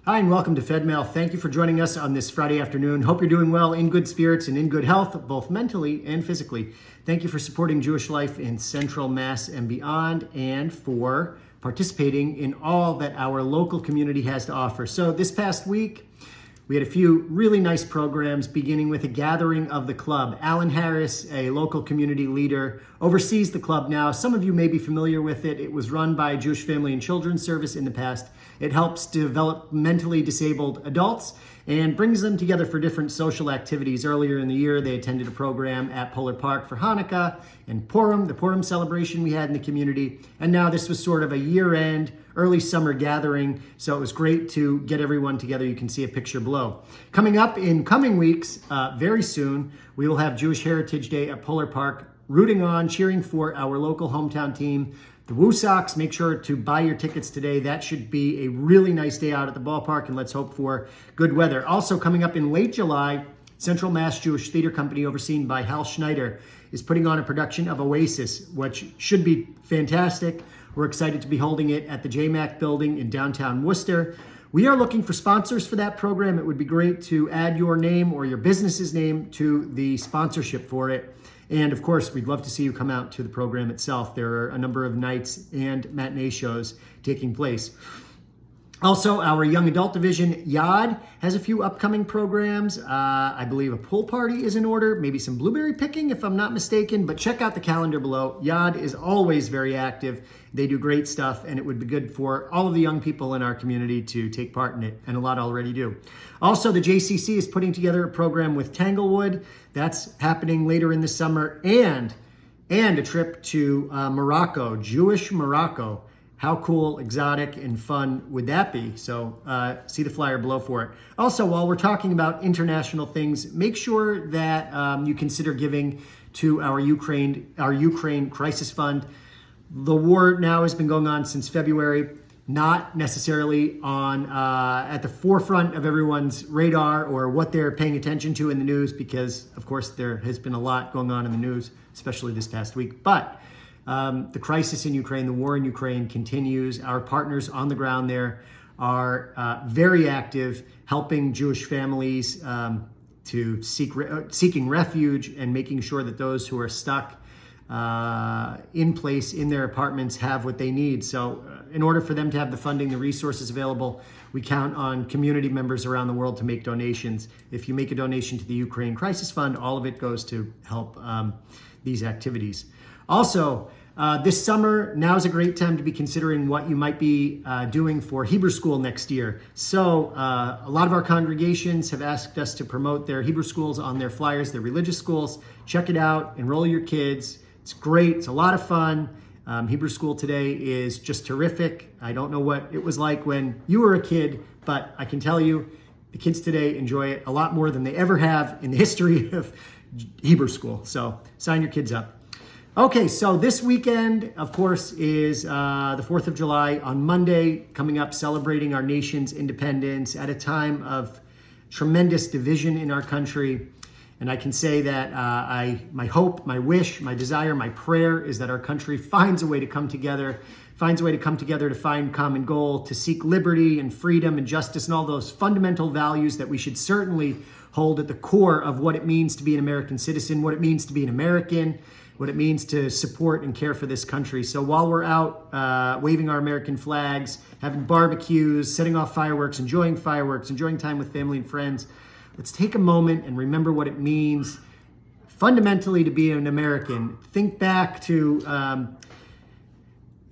Hi, and welcome to Fedmail. Thank you for joining us on this Friday afternoon. Hope you're doing well, in good spirits, and in good health, both mentally and physically. Thank you for supporting Jewish life in Central Mass and beyond, and for participating in all that our local community has to offer. So this past week, we had a few really nice programs, beginning with a gathering of the club. Alan Harris, a local community leader, oversees the club now. Some of you may be familiar with it. It was run by Jewish Family and Children's Service in the past. It helps develop mentally disabled adults and brings them together for different social activities. Earlier in the year, they attended a program at Polar Park for Hanukkah and Purim, the Purim celebration we had in the community. And now this was sort of a year-end, early summer gathering, so it was great to get everyone together. You can see a picture below. Coming up in coming weeks, very soon, we will have Jewish Heritage Day at Polar Park, rooting on, cheering for our local hometown team, the Woosox. Make sure to buy your tickets today. That should be a really nice day out at the ballpark, and let's hope for good weather. Also coming up in late July, Central Mass Jewish Theater Company, overseen by Hal Schneider, is putting on a production of Oasis, which should be fantastic. We're excited to be holding it at the JMAC building in downtown Worcester. We are looking for sponsors for that program. It would be great to add your name or your business's name to the sponsorship for it. And of course, we'd love to see you come out to the program itself. There are a number of nights and matinee shows taking place. Also, our young adult division, Yad, has a few upcoming programs. I believe a pool party is in order, maybe some blueberry picking if I'm not mistaken, but check out the calendar below. Yad is always very active. They do great stuff, and it would be good for all of the young people in our community to take part in it, and a lot already do. Also, the JCC is putting together a program with Tanglewood. That's happening later in the summer, and a trip to Morocco, Jewish Morocco. How cool, exotic, and fun would that be? So see the flyer below for it. Also, while we're talking about international things, make sure that you consider giving to our Ukraine Crisis Fund. The war now has been going on since February, not necessarily on at the forefront of everyone's radar or what they're paying attention to in the news, because, of course, there has been a lot going on in the news, especially this past week. But the crisis in Ukraine, the war in Ukraine continues. Our partners on the ground there are very active, helping Jewish families to seeking refuge and making sure that those who are stuck in place in their apartments have what they need. So in order for them to have the funding, the resources available, we count on community members around the world to make donations. If you make a donation to the Ukraine Crisis Fund, all of it goes to help these activities. Also, this summer, now is a great time to be considering what you might be doing for Hebrew school next year. So a lot of our congregations have asked us to promote their Hebrew schools on their flyers, their religious schools. Check it out, enroll your kids. It's great, it's a lot of fun. Hebrew school today is just terrific. I don't know what it was like when you were a kid, but I can tell you the kids today enjoy it a lot more than they ever have in the history of Hebrew school. So sign your kids up. Okay, so this weekend, of course, is the 4th of July. On Monday, coming up, celebrating our nation's independence at a time of tremendous division in our country. And I can say that my hope, my wish, my desire, my prayer is that our country finds a way to come together, to find common goal, to seek liberty and freedom and justice and all those fundamental values that we should certainly hold at the core of what it means to be an American citizen, what it means to be an American, what it means to support and care for this country. So while we're out waving our American flags, having barbecues, setting off fireworks, enjoying time with family and friends, let's take a moment and remember what it means fundamentally to be an American. Think back to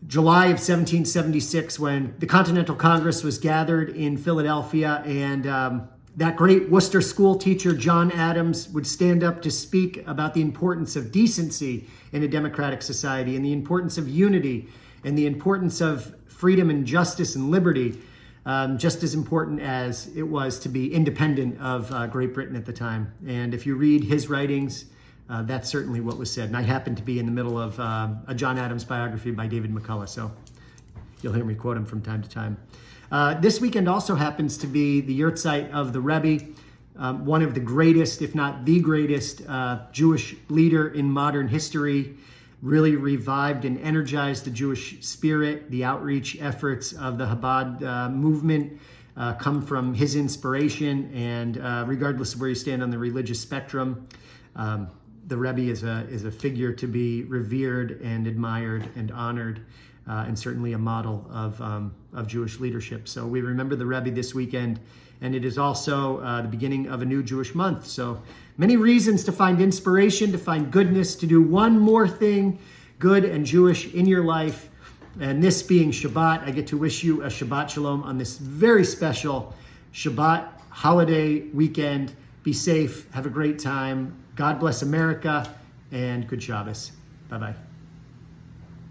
July of 1776 when the Continental Congress was gathered in Philadelphia, and that great Worcester school teacher, John Adams, would stand up to speak about the importance of decency in a democratic society, and the importance of unity, and the importance of freedom and justice and liberty, just as important as it was to be independent of Great Britain at the time. And if you read his writings, that's certainly what was said. And I happen to be in the middle of a John Adams biography by David McCullough, so you'll hear me quote him from time to time. This weekend also happens to be the yahrzeit of the Rebbe, one of the greatest, if not the greatest, Jewish leader in modern history. really revived and energized the Jewish spirit, the outreach efforts of the Chabad movement. come from his inspiration, and regardless of where you stand on the religious spectrum, the Rebbe is a figure to be revered and admired and honored, and certainly a model of Jewish leadership. So we remember the Rebbe this weekend, and it is also the beginning of a new Jewish month. So many reasons to find inspiration, to find goodness, to do one more thing good and Jewish in your life. And this being Shabbat, I get to wish you a Shabbat Shalom on this very special Shabbat holiday weekend. Be safe, have a great time. God bless America, and good Shabbos. Bye-bye.